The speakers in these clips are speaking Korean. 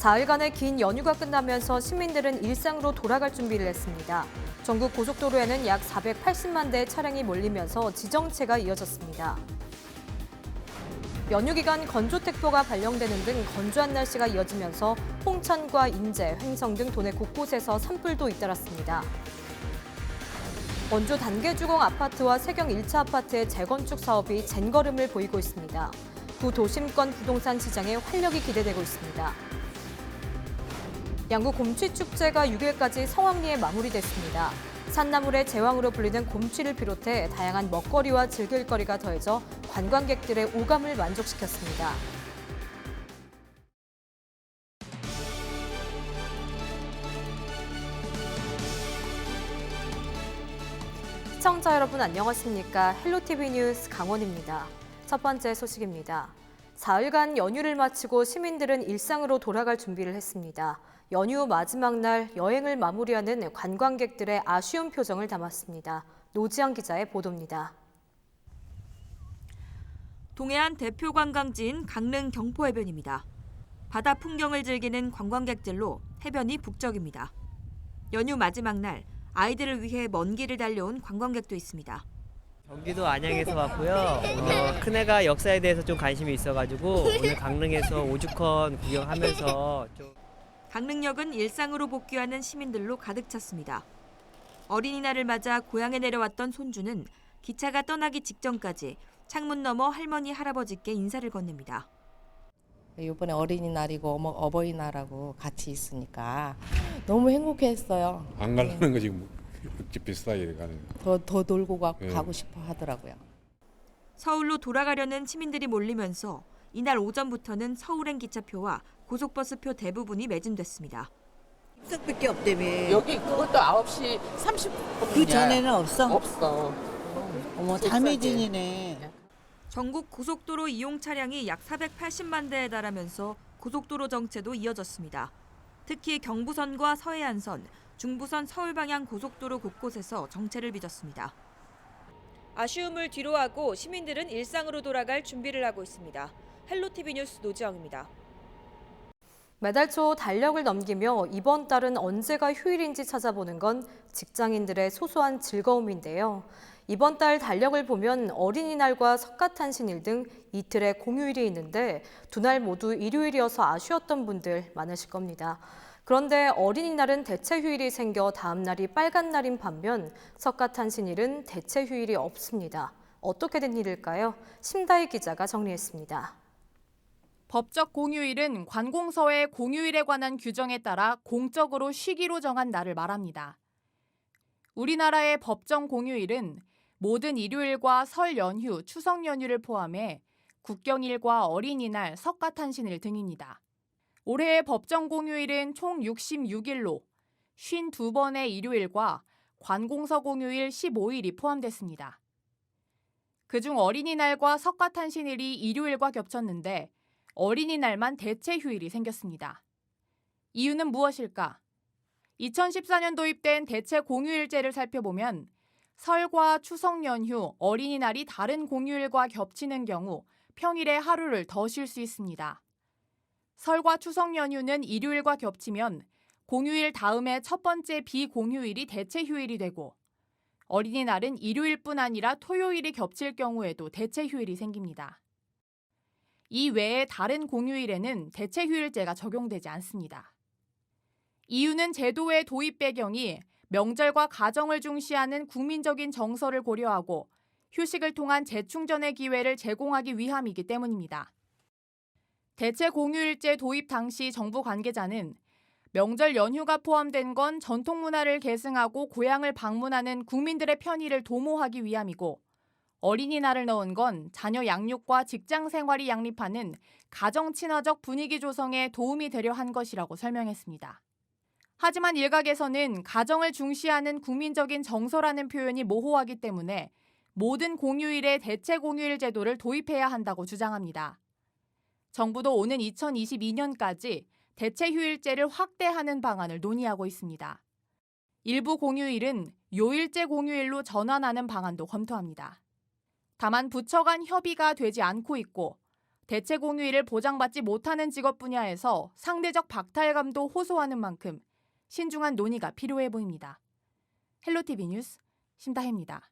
4일간의 긴 연휴가 끝나면서 시민들은 일상으로 돌아갈 준비를 했습니다. 전국 고속도로에는 약 480만 대의 차량이 몰리면서 지정체가 이어졌습니다. 연휴 기간 건조특보가 발령되는 등 건조한 날씨가 이어지면서 홍천과 인제, 횡성 등 도내 곳곳에서 산불도 잇따랐습니다. 원주 단계주공 아파트와 세경 1차 아파트의 재건축 사업이 젠걸음을 보이고 있습니다. 구도심권 부동산 시장에 활력이 기대되고 있습니다. 양구 곰취축제가 6일까지 성황리에 마무리됐습니다. 산나물의 제왕으로 불리는 곰취를 비롯해 다양한 먹거리와 즐길거리가 더해져 관광객들의 오감을 만족시켰습니다. 시청자 여러분 안녕하십니까? 헬로티비 뉴스 강원입니다. 첫 번째 소식입니다. 4일간 연휴를 마치고 시민들은 일상으로 돌아갈 준비를 했습니다. 연휴 마지막 날 여행을 마무리하는 관광객들의 아쉬운 표정을 담았습니다. 노지영 기자의 보도입니다. 동해안 대표 관광지인 강릉 경포해변입니다. 바다 풍경을 즐기는 관광객들로 해변이 북적입니다. 연휴 마지막 날 아이들을 위해 먼 길을 달려온 관광객도 있습니다. 경기도 안양에서 왔고요. 큰애가 역사에 대해서 좀 관심이 있어가지고 오늘 강릉에서 오죽헌 구경하면서 좀. 강릉역은 일상으로 복귀하는 시민들로 가득 찼습니다. 어린이날을 맞아 고향에 내려왔던 손주는 기차가 떠나기 직전까지 창문 너머 할머니 할아버지께 인사를 건넵니다. 이번에 어린이날이고 어버이날하고 같이 있으니까 너무 행복했어요. 안 가려는 거 지금 어찌 비슷하게 가는. 더 놀고 가고 싶어 하더라고요. 서울로 돌아가려는 시민들이 몰리면서 이날 오전부터는 서울행 기차표와 고속버스표 대부분이 매진됐습니다. 입석밖에 없다며. 여기 그것도 9시 30분. 그 전에는 없어? 없어. 어머, 다 매진이네. 전국 고속도로 이용 차량이 약 480만 대에 달하면서 고속도로 정체도 이어졌습니다. 특히 경부선과 서해안선, 중부선 서울 방향 고속도로 곳곳에서 정체를 빚었습니다. 아쉬움을 뒤로하고 시민들은 일상으로 돌아갈 준비를 하고 있습니다. 헬로티비 뉴스 노지영입니다. 매달 초 달력을 넘기며 이번 달은 언제가 휴일인지 찾아보는 건 직장인들의 소소한 즐거움인데요. 이번 달 달력을 보면 어린이날과 석가탄신일 등 이틀의 공휴일이 있는데 두 날 모두 일요일이어서 아쉬웠던 분들 많으실 겁니다. 그런데 어린이날은 대체 휴일이 생겨 다음 날이 빨간 날인 반면 석가탄신일은 대체 휴일이 없습니다. 어떻게 된 일일까요? 심다희 기자가 정리했습니다. 법적 공휴일은 관공서의 공휴일에 관한 규정에 따라 공적으로 쉬기로 정한 날을 말합니다. 우리나라의 법정 공휴일은 모든 일요일과 설 연휴, 추석 연휴를 포함해 국경일과 어린이날, 석가탄신일 등입니다. 올해의 법정 공휴일은 총 66일로 52번의 일요일과 관공서 공휴일 15일이 포함됐습니다. 그중 어린이날과 석가탄신일이 일요일과 겹쳤는데 어린이날만 대체 휴일이 생겼습니다. 이유는 무엇일까? 2014년 도입된 대체 공휴일제를 살펴보면 설과 추석 연휴, 어린이날이 다른 공휴일과 겹치는 경우 평일에 하루를 더 쉴 수 있습니다. 설과 추석 연휴는 일요일과 겹치면 공휴일 다음에 첫 번째 비공휴일이 대체 휴일이 되고 어린이날은 일요일뿐 아니라 토요일이 겹칠 경우에도 대체 휴일이 생깁니다. 이 외에 다른 공휴일에는 대체 휴일제가 적용되지 않습니다. 이유는 제도의 도입 배경이 명절과 가정을 중시하는 국민적인 정서를 고려하고 휴식을 통한 재충전의 기회를 제공하기 위함이기 때문입니다. 대체 공휴일제 도입 당시 정부 관계자는 명절 연휴가 포함된 건 전통 문화를 계승하고 고향을 방문하는 국민들의 편의를 도모하기 위함이고 어린이날을 넣은 건 자녀 양육과 직장 생활이 양립하는 가정 친화적 분위기 조성에 도움이 되려 한 것이라고 설명했습니다. 하지만 일각에서는 가정을 중시하는 국민적인 정서라는 표현이 모호하기 때문에 모든 공휴일에 대체 공휴일 제도를 도입해야 한다고 주장합니다. 정부도 오는 2022년까지 대체 휴일제를 확대하는 방안을 논의하고 있습니다. 일부 공휴일은 요일제 공휴일로 전환하는 방안도 검토합니다. 다만 부처 간 협의가 되지 않고 있고 대체 공휴일을 보장받지 못하는 직업 분야에서 상대적 박탈감도 호소하는 만큼 신중한 논의가 필요해 보입니다. 헬로티비 뉴스 심다혜입니다.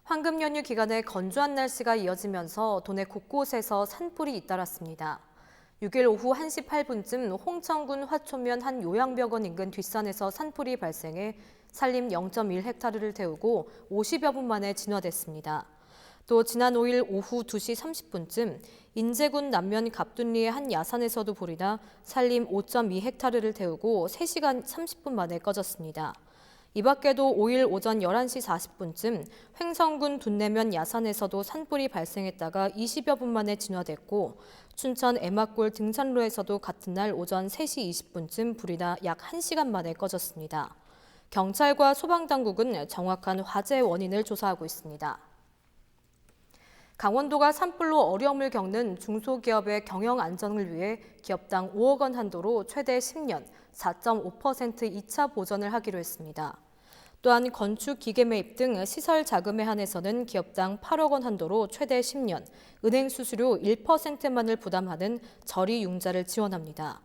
황금 연휴 기간에 건조한 날씨가 이어지면서 도내 곳곳에서 산불이 잇따랐습니다. 6일 오후 1시 8분쯤 홍천군 화초면 한 요양병원 인근 뒷산에서 산불이 발생해 산림 0.1헥타르를 태우고 50여 분 만에 진화됐습니다. 또 지난 5일 오후 2시 30분쯤 인제군 남면 갑둔리의 한 야산에서도 불이 나 산림 5.2헥타르를 태우고 3시간 30분 만에 꺼졌습니다. 이 밖에도 5일 오전 11시 40분쯤 횡성군 둔내면 야산에서도 산불이 발생했다가 20여 분 만에 진화됐고 춘천 애막골 등산로에서도 같은 날 오전 3시 20분쯤 불이 나 약 1시간 만에 꺼졌습니다. 경찰과 소방당국은 정확한 화재 원인을 조사하고 있습니다. 강원도가 산불로 어려움을 겪는 중소기업의 경영 안정을 위해 기업당 5억 원 한도로 최대 10년 4.5% 2차 보전을 하기로 했습니다. 또한 건축 기계 매입 등 시설 자금에 한해서는 기업당 8억 원 한도로 최대 10년, 은행 수수료 1%만을 부담하는 저리 융자를 지원합니다.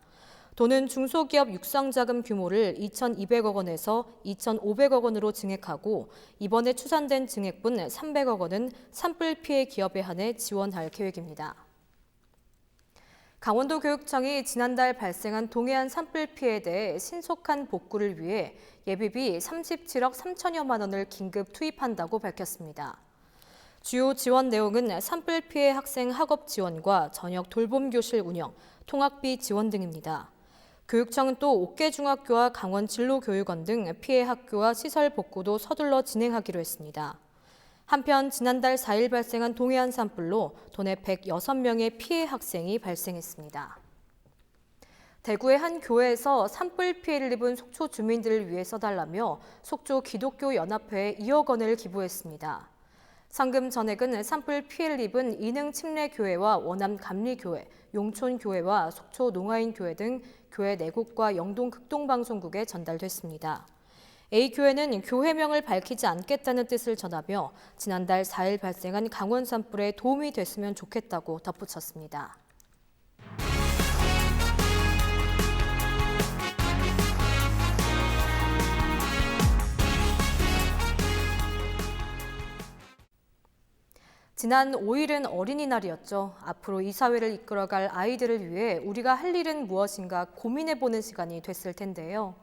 도는 중소기업 육성자금 규모를 2,200억 원에서 2,500억 원으로 증액하고 이번에 추산된 증액분 300억 원은 산불 피해 기업에 한해 지원할 계획입니다. 강원도 교육청이 지난달 발생한 동해안 산불 피해에 대해 신속한 복구를 위해 예비비 37억 3천여만 원을 긴급 투입한다고 밝혔습니다. 주요 지원 내용은 산불 피해 학생 학업 지원과 저녁 돌봄 교실 운영, 통학비 지원 등입니다. 교육청은 또 옥계중학교와 강원진로교육원 등 피해 학교와 시설 복구도 서둘러 진행하기로 했습니다. 한편 지난달 4일 발생한 동해안 산불로 도내 106명의 피해 학생이 발생했습니다. 대구의 한 교회에서 산불 피해를 입은 속초 주민들을 위해 써달라며 속초 기독교연합회에 2억 원을 기부했습니다. 상금 전액은 산불 피해를 입은 이능침례교회와 원암감리교회, 용촌교회와 속초 농아인교회 등 교회 4곳과 영동극동방송국에 전달됐습니다. A교회는 교회명을 밝히지 않겠다는 뜻을 전하며 지난달 4일 발생한 강원 산불에 도움이 됐으면 좋겠다고 덧붙였습니다. 지난 5일은 어린이날이었죠. 앞으로 이 사회를 이끌어갈 아이들을 위해 우리가 할 일은 무엇인가 고민해보는 시간이 됐을 텐데요.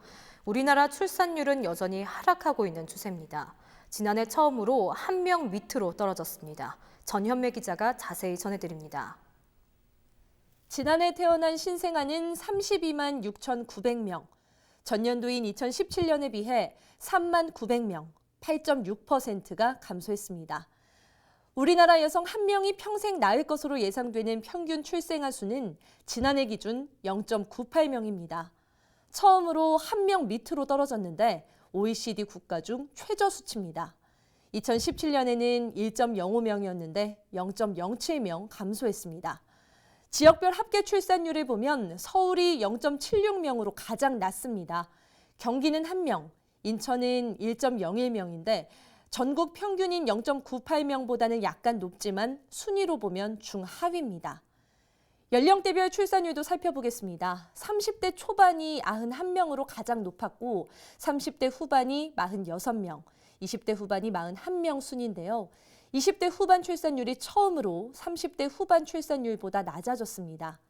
우리나라 출산율은 여전히 하락하고 있는 추세입니다. 지난해 처음으로 1명 밑으로 떨어졌습니다. 전현매 기자가 자세히 전해드립니다. 지난해 태어난 신생아는 32만 6,900명, 전년도인 2017년에 비해 3만 900명, 8.6%가 감소했습니다. 우리나라 여성 1명이 평생 낳을 것으로 예상되는 평균 출생아 수는 지난해 기준 0.98명입니다. 처음으로 1명 밑으로 떨어졌는데 OECD 국가 중 최저 수치입니다. 2017년에는 1.05명이었는데 0.07명 감소했습니다. 지역별 합계 출산율을 보면 서울이 0.76명으로 가장 낮습니다. 경기는 1명, 인천은 1.01명인데 전국 평균인 0.98명보다는 약간 높지만 순위로 보면 중하위입니다. 연령대별 출산율도 살펴보겠습니다. 30대 초반이 91명으로 가장 높았고 30대 후반이 46명, 20대 후반이 41명 순인데요. 20대 후반 출산율이 처음으로 30대 후반 출산율보다 낮아졌습니다.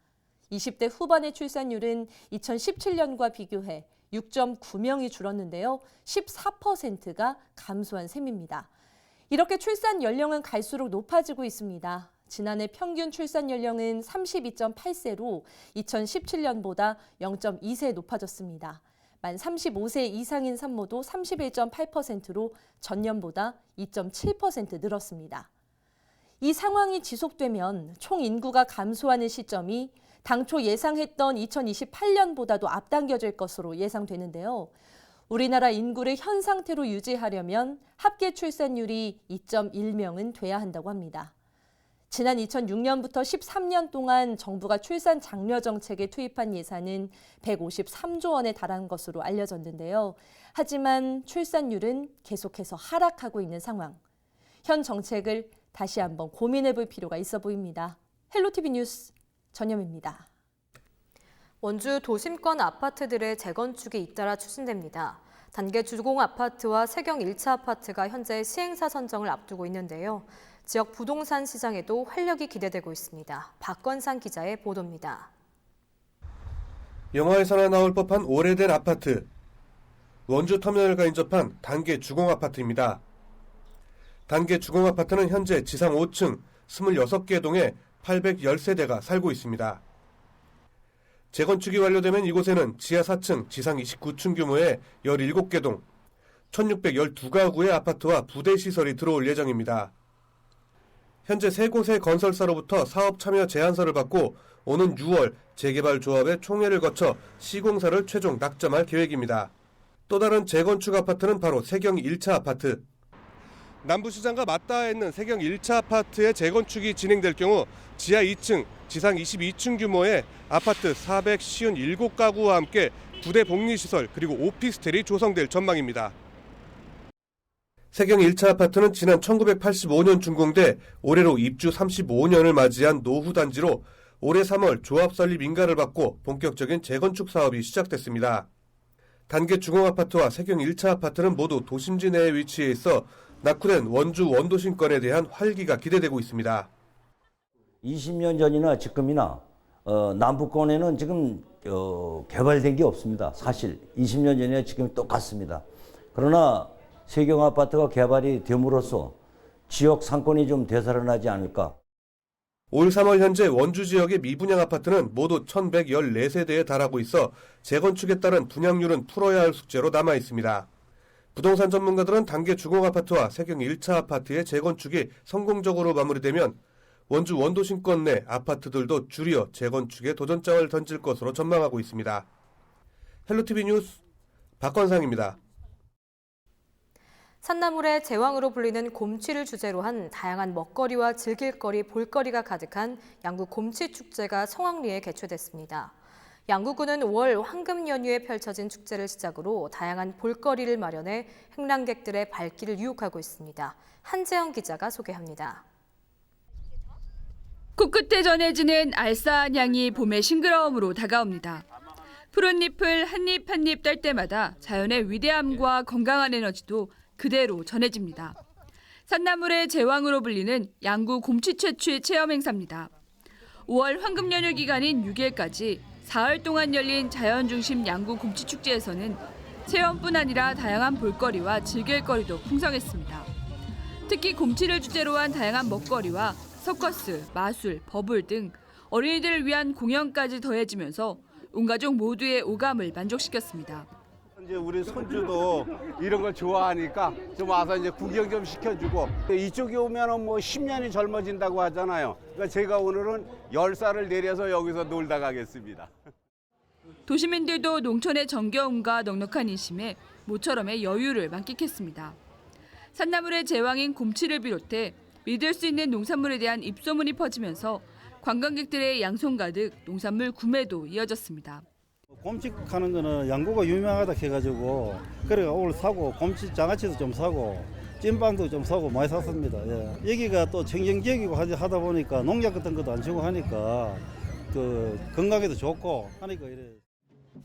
20대 후반의 출산율은 2017년과 비교해 6.9명이 줄었는데요. 14%가 감소한 셈입니다. 이렇게 출산 연령은 갈수록 높아지고 있습니다. 지난해 평균 출산 연령은 32.8세로 2017년보다 0.2세 높아졌습니다. 만 35세 이상인 산모도 31.8%로 전년보다 2.7% 늘었습니다. 이 상황이 지속되면 총 인구가 감소하는 시점이 당초 예상했던 2028년보다도 앞당겨질 것으로 예상되는데요. 우리나라 인구를 현 상태로 유지하려면 합계 출산율이 2.1명은 돼야 한다고 합니다. 지난 2006년부터 13년 동안 정부가 출산 장려 정책에 투입한 예산은 153조 원에 달한 것으로 알려졌는데요. 하지만 출산율은 계속해서 하락하고 있는 상황. 현 정책을 다시 한번 고민해 볼 필요가 있어 보입니다. 헬로티비 뉴스 전현미입니다. 원주 도심권 아파트들의 재건축이 잇따라 추진됩니다. 단계 주공 아파트와 세경 1차 아파트가 현재 시행사 선정을 앞두고 있는데요. 지역 부동산 시장에도 활력이 기대되고 있습니다. 박건상 기자의 보도입니다. 영화에서나 나올 법한 오래된 아파트. 원주 터미널과 인접한 단계 주공 아파트입니다. 단계 주공 아파트는 현재 지상 5층 26개 동에 810세대가 살고 있습니다. 재건축이 완료되면 이곳에는 지하 4층, 지상 29층 규모의 17개 동, 1612가구의 아파트와 부대시설이 들어올 예정입니다. 현재 3곳의 건설사로부터 사업 참여 제안서를 받고 오는 6월 재개발 조합의 총회를 거쳐 시공사를 최종 낙점할 계획입니다. 또 다른 재건축 아파트는 바로 세경 1차 아파트. 남부시장과 맞닿아 있는 세경 1차 아파트의 재건축이 진행될 경우 지하 2층, 지상 22층 규모의 아파트 457가구와 함께 부대 복리시설 그리고 오피스텔이 조성될 전망입니다. 세경 1차 아파트는 지난 1985년 준공돼 올해로 입주 35년을 맞이한 노후 단지로 올해 3월 조합 설립 인가를 받고 본격적인 재건축 사업이 시작됐습니다. 단계 주공 아파트와 세경 1차 아파트는 모두 도심지 내에 위치해 있어 낙후된 원주 원도심권에 대한 활기가 기대되고 있습니다. 20년 전이나 지금이나 남부권에는 지금 개발된 게 없습니다. 사실 20년 전이나 지금 똑같습니다. 그러나 세경 아파트가 개발이 됨으로써 지역 상권이 좀 되살아나지 않을까. 올 3월 현재 원주 지역의 미분양 아파트는 모두 1114세대에 달하고 있어 재건축에 따른 분양률은 풀어야 할 숙제로 남아 있습니다. 부동산 전문가들은 단계 주공 아파트와 세경 1차 아파트의 재건축이 성공적으로 마무리되면 원주 원도심권 내 아파트들도 줄이어 재건축에 도전장을 던질 것으로 전망하고 있습니다. 헬로티비 뉴스 박건상입니다. 산나물의 제왕으로 불리는 곰취를 주제로 한 다양한 먹거리와 즐길거리, 볼거리가 가득한 양구 곰취축제가 성황리에 개최됐습니다. 양구군은 5월 황금 연휴에 펼쳐진 축제를 시작으로 다양한 볼거리를 마련해 행랑객들의 발길을 유혹하고 있습니다. 한재영 기자가 소개합니다. 코끝에 전해지는 알싸한 향이 봄의 싱그러움으로 다가옵니다. 푸른 잎을 한 입 한 입 딸 때마다 자연의 위대함과 건강한 에너지도 그대로 전해집니다. 산나물의 제왕으로 불리는 양구 곰취 채취 체험 행사입니다. 5월 황금 연휴 기간인 6일까지 사흘 동안 열린 자연중심 양구 곰취 축제에서는 체험뿐 아니라 다양한 볼거리와 즐길거리도 풍성했습니다. 특히 곰취를 주제로 한 다양한 먹거리와 서커스, 마술, 버블 등 어린이들을 위한 공연까지 더해지면서 온 가족 모두의 오감을 만족시켰습니다. 이제 우리 손주도 이런 걸 좋아하니까 좀 와서 이제 구경 좀 시켜주고 이쪽에 오면은 뭐 10년이 젊어진다고 하잖아요. 그러니까 제가 오늘은 10살을 내려서 여기서 놀다 가겠습니다. 도시민들도 농촌의 정겨움과 넉넉한 인심에 모처럼의 여유를 만끽했습니다. 산나물의 제왕인 곰취를 비롯해 믿을 수 있는 농산물에 대한 입소문이 퍼지면서 관광객들의 양손 가득 농산물 구매도 이어졌습니다. 곰취하는 거는 양구가 유명하다 해가지고 그래가 오늘 사고 곰취 장아찌도 좀 사고 찐빵도 좀 사고 많이 샀습니다. 예. 여기가 또 청정지역이고 하다 보니까 농약 같은 것도 안 치고 하니까 그 건강에도 좋고 하니까 이래.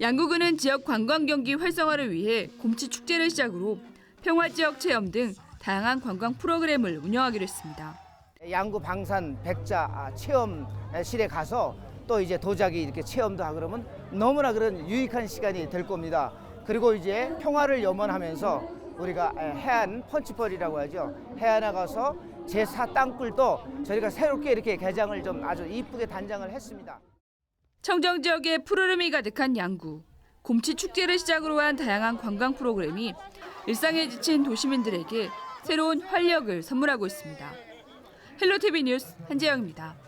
양구군은 지역 관광 경기 활성화를 위해 곰취 축제를 시작으로 평화지역 체험 등 다양한 관광 프로그램을 운영하기로 했습니다. 양구 방산 백자 체험실에 가서 또 이제 도자기 이렇게 체험도 하고 그러면 너무나 그런 유익한 시간이 될 겁니다. 그리고 이제 평화를 염원하면서 우리가 해안 펀치벌이라고 하죠. 해안에 가서 제4 땅굴도 저희가 새롭게 이렇게 개장을 좀 아주 이쁘게 단장을 했습니다. 청정 지역의 푸르름이 가득한 양구. 곰취 축제를 시작으로 한 다양한 관광 프로그램이 일상에 지친 도시민들에게 새로운 활력을 선물하고 있습니다. 헬로티비 뉴스 한재영입니다.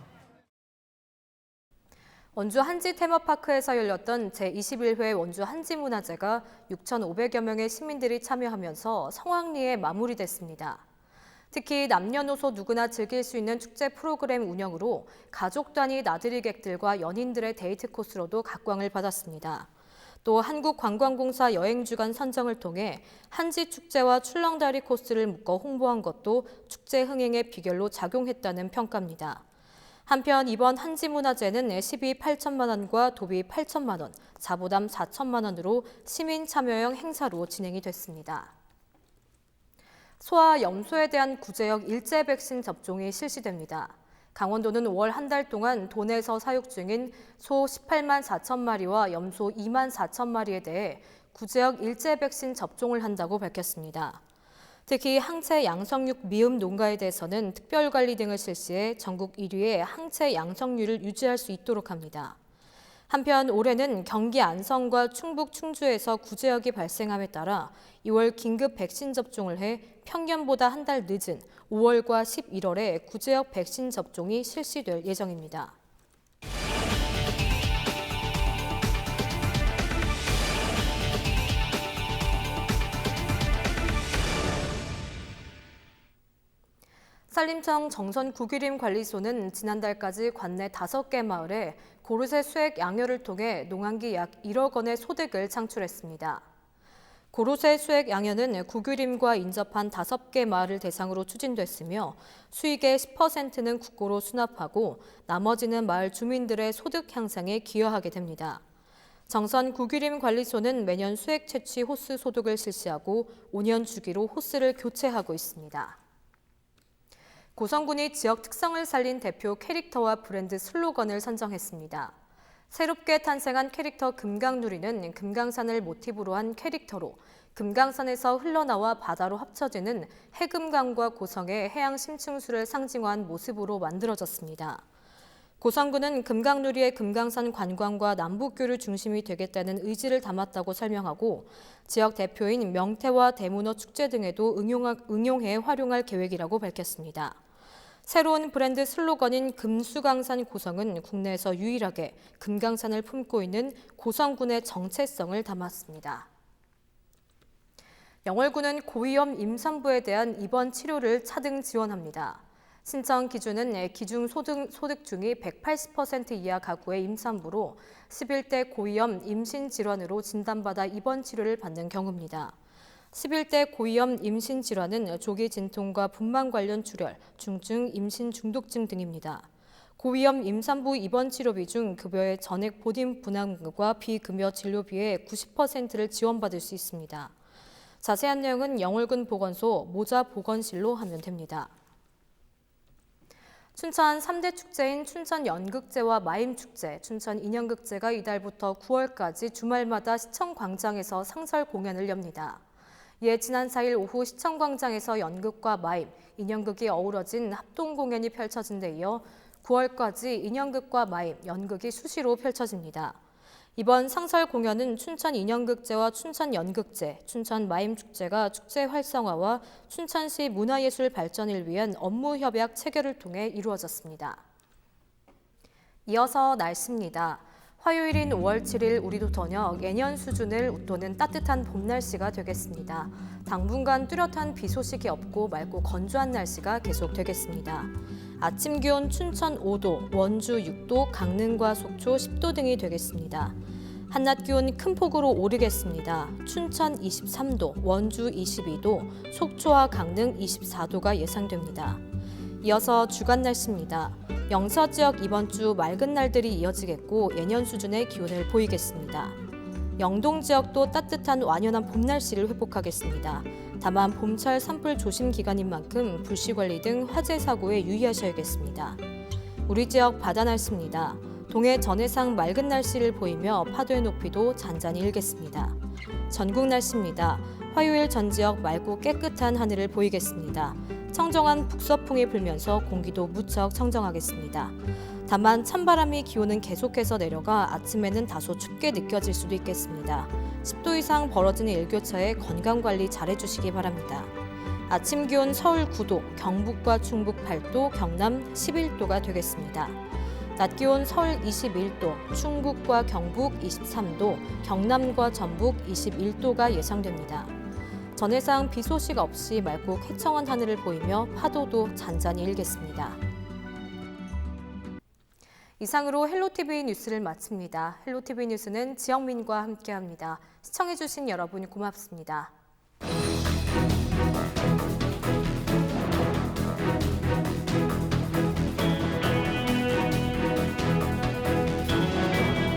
원주 한지 테마파크에서 열렸던 제21회 원주 한지문화제가 6,500여 명의 시민들이 참여하면서 성황리에 마무리됐습니다. 특히 남녀노소 누구나 즐길 수 있는 축제 프로그램 운영으로 가족 단위 나들이객들과 연인들의 데이트 코스로도 각광을 받았습니다. 또 한국관광공사 여행주간 선정을 통해 한지축제와 출렁다리 코스를 묶어 홍보한 것도 축제 흥행의 비결로 작용했다는 평가입니다. 한편 이번 한지문화제는 시비 8천만 원과 도비 8천만 원, 자부담 4천만 원으로 시민 참여형 행사로 진행이 됐습니다. 소아 염소에 대한 구제역 일제 백신 접종이 실시됩니다. 강원도는 5월 한 달 동안 도내에서 사육 중인 소 18만 4천 마리와 염소 2만 4천 마리에 대해 구제역 일제 백신 접종을 한다고 밝혔습니다. 특히 항체 양성육 미음 농가에 대해서는 특별관리 등을 실시해 전국 1위의 항체 양성률을 유지할 수 있도록 합니다. 한편 올해는 경기 안성과 충북 충주에서 구제역이 발생함에 따라 2월 긴급 백신 접종을 해 평년보다 한 달 늦은 5월과 11월에 구제역 백신 접종이 실시될 예정입니다. 산림청 정선 구기림 관리소는 지난달까지 관내 5개 마을에 고르쇠 수액 양효를 통해 농한기 약 1억 원의 소득을 창출했습니다. 고르쇠 수액 양효는 구기림과 인접한 5개 마을을 대상으로 추진됐으며 수익의 10%는 국고로 수납하고 나머지는 마을 주민들의 소득 향상에 기여하게 됩니다. 정선 구기림 관리소는 매년 수액 채취 호스 소독을 실시하고 5년 주기로 호스를 교체하고 있습니다. 고성군이 지역 특성을 살린 대표 캐릭터와 브랜드 슬로건을 선정했습니다. 새롭게 탄생한 캐릭터 금강누리는 금강산을 모티브로 한 캐릭터로 금강산에서 흘러나와 바다로 합쳐지는 해금강과 고성의 해양 심층수를 상징화한 모습으로 만들어졌습니다. 고성군은 금강누리의 금강산 관광과 남북교류 중심이 되겠다는 의지를 담았다고 설명하고 지역 대표인 명태와 대문어 축제 등에도 응용해 활용할 계획이라고 밝혔습니다. 새로운 브랜드 슬로건인 금수강산 고성은 국내에서 유일하게 금강산을 품고 있는 고성군의 정체성을 담았습니다. 영월군은 고위험 임산부에 대한 입원 치료를 차등 지원합니다. 신청 기준은 기준 소득 중위 180% 이하 가구의 임산부로 11대 고위험 임신 질환으로 진단받아 입원 치료를 받는 경우입니다. 11대 고위험 임신 질환은 조기 진통과 분만 관련 출혈, 중증 임신 중독증 등입니다. 고위험 임산부 입원 치료비 중 급여의 전액 보딘 분담금과 비급여 진료비의 90%를 지원받을 수 있습니다. 자세한 내용은 영월군 보건소 모자 보건실로 하면 됩니다. 춘천 3대 축제인 춘천 연극제와 마임축제, 춘천 인형극제가 이달부터 9월까지 주말마다 시청광장에서 상설 공연을 엽니다. 이에 지난 4일 오후 시청광장에서 연극과 마임, 인형극이 어우러진 합동 공연이 펼쳐진 데 이어 9월까지 인형극과 마임, 연극이 수시로 펼쳐집니다. 이번 상설 공연은 춘천 인형극제와 춘천 연극제, 춘천 마임축제가 축제 활성화와 춘천시 문화예술 발전을 위한 업무 협약 체결을 통해 이루어졌습니다. 이어서 날씨입니다. 화요일인 5월 7일 우리도 저녁 예년 수준을 웃도는 따뜻한 봄 날씨가 되겠습니다. 당분간 뚜렷한 비 소식이 없고 맑고 건조한 날씨가 계속되겠습니다. 아침 기온 춘천 5도, 원주 6도, 강릉과 속초 10도 등이 되겠습니다. 한낮 기온 큰 폭으로 오르겠습니다. 춘천 23도, 원주 22도, 속초와 강릉 24도가 예상됩니다. 이어서 주간 날씨입니다. 영서 지역 이번 주 맑은 날들이 이어지겠고 예년 수준의 기온을 보이겠습니다. 영동 지역도 따뜻한 완연한 봄 날씨를 회복하겠습니다. 다만 봄철 산불 조심 기간인 만큼 불씨 관리 등 화재 사고에 유의하셔야겠습니다. 우리 지역 바다 날씨입니다. 동해 전해상 맑은 날씨를 보이며 파도의 높이도 잔잔히 일겠습니다. 전국 날씨입니다. 화요일 전 지역 맑고 깨끗한 하늘을 보이겠습니다. 청정한 북서풍이 불면서 공기도 무척 청정하겠습니다. 다만 찬바람이 기온은 계속해서 내려가 아침에는 다소 춥게 느껴질 수도 있겠습니다. 10도 이상 벌어지는 일교차에 건강관리 잘해주시기 바랍니다. 아침 기온 서울 9도, 경북과 충북 8도, 경남 11도가 되겠습니다. 낮 기온 서울 21도, 충북과 경북 23도, 경남과 전북 21도가 예상됩니다. 전해상 비 소식 없이 맑고 쾌청한 하늘을 보이며 파도도 잔잔히 일겠습니다. 이상으로 헬로티비 뉴스를 마칩니다. 헬로티비 뉴스는 지영민과 함께합니다. 시청해주신 여러분 고맙습니다.